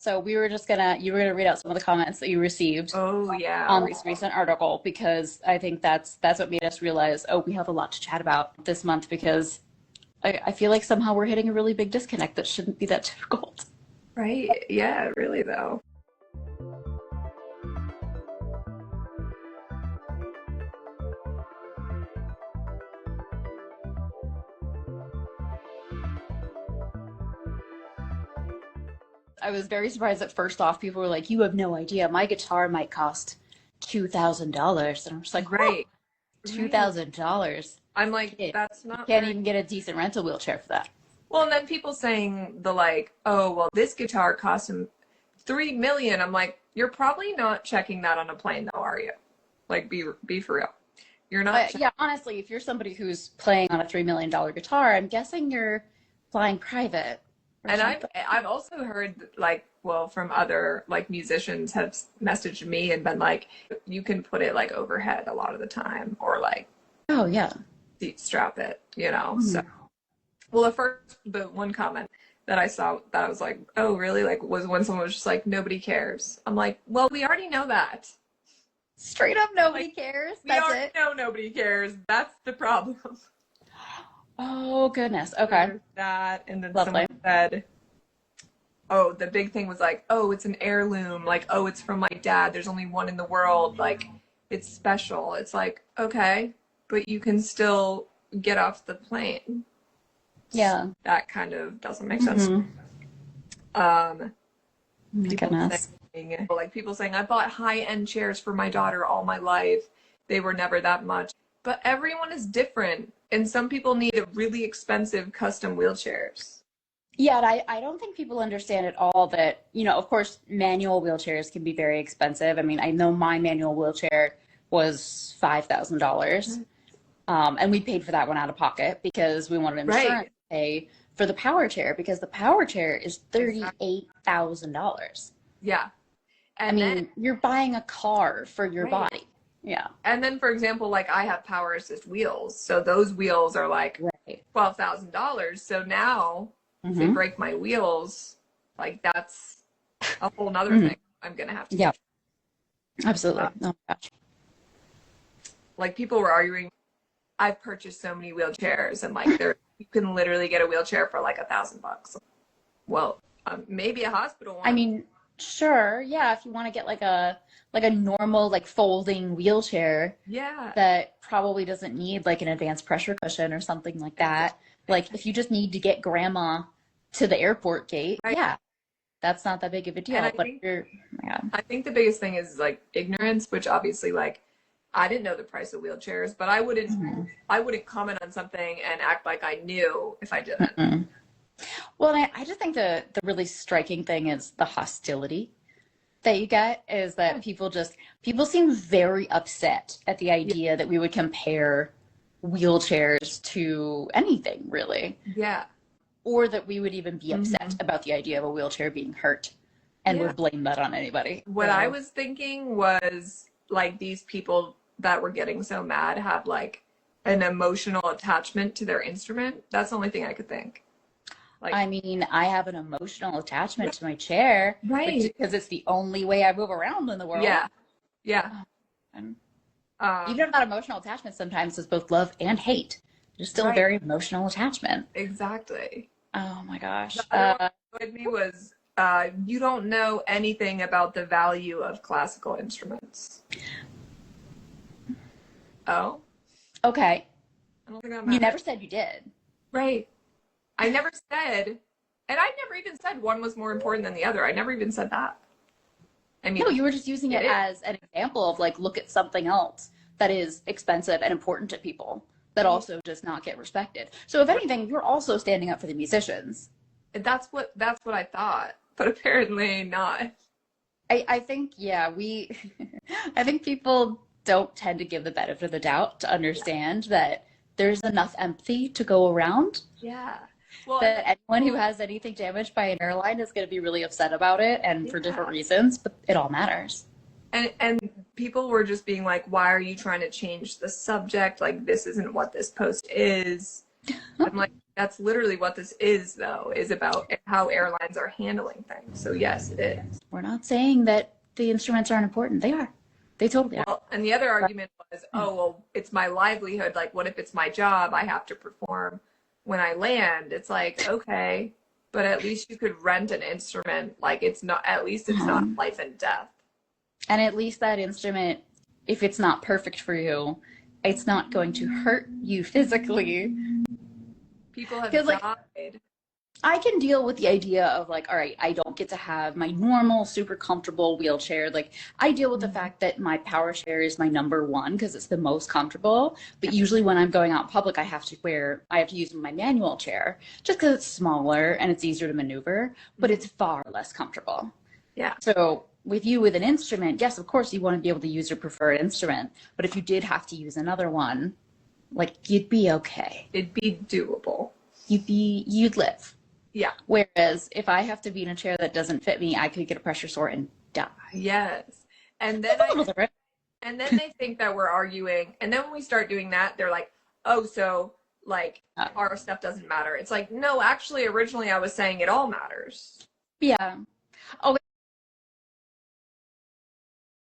So you were gonna read out some of the comments that you received Oh yeah. on this recent article because I think that's what made us realize, oh, we have a lot to chat about this month because I feel like somehow we're hitting a really big disconnect that shouldn't be that difficult. Right. Yeah, really though. I was very surprised that first off, people were like, "You have no idea. My guitar might cost $2,000," and I'm just like, "Whoa, Right. Right. $2,000? I'm like, Kid, that's you not can't very even get a decent rental wheelchair for that." well. And then people saying the like, oh well, this guitar cost him 3 million. I'm like, you're probably not checking that on a plane though, are you? Like, be for real. You're not. Yeah, honestly, if you're somebody who's playing on a $3 million guitar, I'm guessing you're flying private or And I've something. I've also heard like, well, from other like musicians have messaged me and been like, you can put it like overhead a lot of the time, or like Oh yeah. seat strap it, you know. So, Mhm. well, the one comment that I saw that I was like, oh really? Like, was when someone was just like, nobody cares. I'm like, well, we already know that. Straight up, nobody Like, cares. we That's already it. know nobody cares. That's the problem. Oh goodness. Okay. There's that, and then Lovely. someone said, oh, the big thing was like, oh, it's an heirloom. Like, oh, it's from my dad. There's only one in the world. Like, it's special. It's like, okay, but you can still get off the plane. Yeah. That kind of doesn't make sense. Mm-hmm. Um, My people goodness. saying, like, people saying, I bought high-end chairs for my daughter all my life. They were never that much. But everyone is different, and some people need really expensive custom wheelchairs. Yeah, and I don't think people understand at all that, of course, manual wheelchairs can be very expensive. I mean, I know my manual wheelchair was $5,000. And we paid for that one out of pocket because we wanted insurance Right. to pay for the power chair because the power chair is Exactly. $38,000. Yeah. I And then, mean, you're buying a car for your right. body. Yeah. And then, for example, like I have power assist wheels. So those wheels are like Right. $12,000. So now if they Mm-hmm. break my wheels, like that's a whole nother Hmm. thing I'm going to have to Yeah, take. absolutely. Uh, Oh my gosh. like people were arguing, I've purchased so many wheelchairs and like you can literally get a wheelchair for like $1,000. Well, maybe a hospital I one. mean, sure, yeah, if you want to get like a normal like folding wheelchair Yeah. that probably doesn't need like an advanced pressure cushion or something like that. Exactly. Like if you just need to get grandma to the airport gate, Right. yeah, that's not that big of a And deal. But if you're, oh my God. I think the biggest thing is like ignorance, which obviously like I didn't know the price of wheelchairs, but Mhm. I wouldn't comment on something and act like I knew if I didn't. Mm-mm. Well, and I just think the really striking thing is the hostility that you get is that people seem very upset at the Yeah. idea that we would compare wheelchairs to anything really, Yeah. or that we would even be upset Hmm. about the idea of a wheelchair being hurt and Yeah. would blame that on anybody. What I So, was thinking was like these people that were getting so mad have like an emotional attachment to their instrument. That's the only thing I could think. Like, I mean, I have an emotional attachment to my chair right. because it's the only way I move around in the world. Yeah. Yeah. And Um, even that emotional attachment sometimes is both love and hate. There's still a right. very emotional attachment. Exactly. Oh my The gosh. other one that annoyed me was you don't know anything about the value of classical instruments. Oh, Okay. I don't think that You matters. never said you did. Right. I never said, and I never even said one was more important than the other. I never even said that. I mean, No, you were just using it it is. as an example of like, look at something else that is expensive and important to people that also does not get respected. So if anything, you're also standing up for the musicians. That's what I thought, but apparently not. I think, yeah, I think people don't tend to give the benefit of the doubt to understand that there's enough empathy to go around Yeah. Well, and then that anyone who people, has anything damaged by an airline is going to be really upset about it and for different yeah. reasons, but it all matters. And people were just being like, why are you trying to change the subject? Like, this isn't what this post is. I'm like, That's literally what this is, though, is about how airlines are handling things. So yes, it is. We're not saying that the instruments aren't important. They are. They totally are. Well, and the other But, argument was, yeah. oh, well, it's my livelihood. Like, what if it's my job? I have to perform when I land. It's like, okay, but at least you could rent an instrument. Like, it's not, at least it's not life and death. And at least that instrument, if it's not perfect for you, it's not going to hurt you physically. People have Because, like, died. I can deal with the idea of like, all right, I don't get to have my normal, super comfortable wheelchair. Like, I deal with the fact that my power chair is my number one because it's the most comfortable. But usually when I'm going out in public, I have to use my manual chair just because it's smaller and it's easier to maneuver, but it's far less comfortable. Yeah. So with you with an instrument, yes, of course you want to be able to use your preferred instrument. But if you did have to use another one, like, you'd be okay. It'd be doable. You'd live. Yeah. Whereas if I have to be in a chair that doesn't fit me, I could get a pressure sore and die. Yes. And then It's a little different. and then they think that we're arguing. And then when we start doing that, they're like, oh, so like our stuff doesn't matter. It's like, no, actually, originally I was saying it all matters. Yeah. Oh,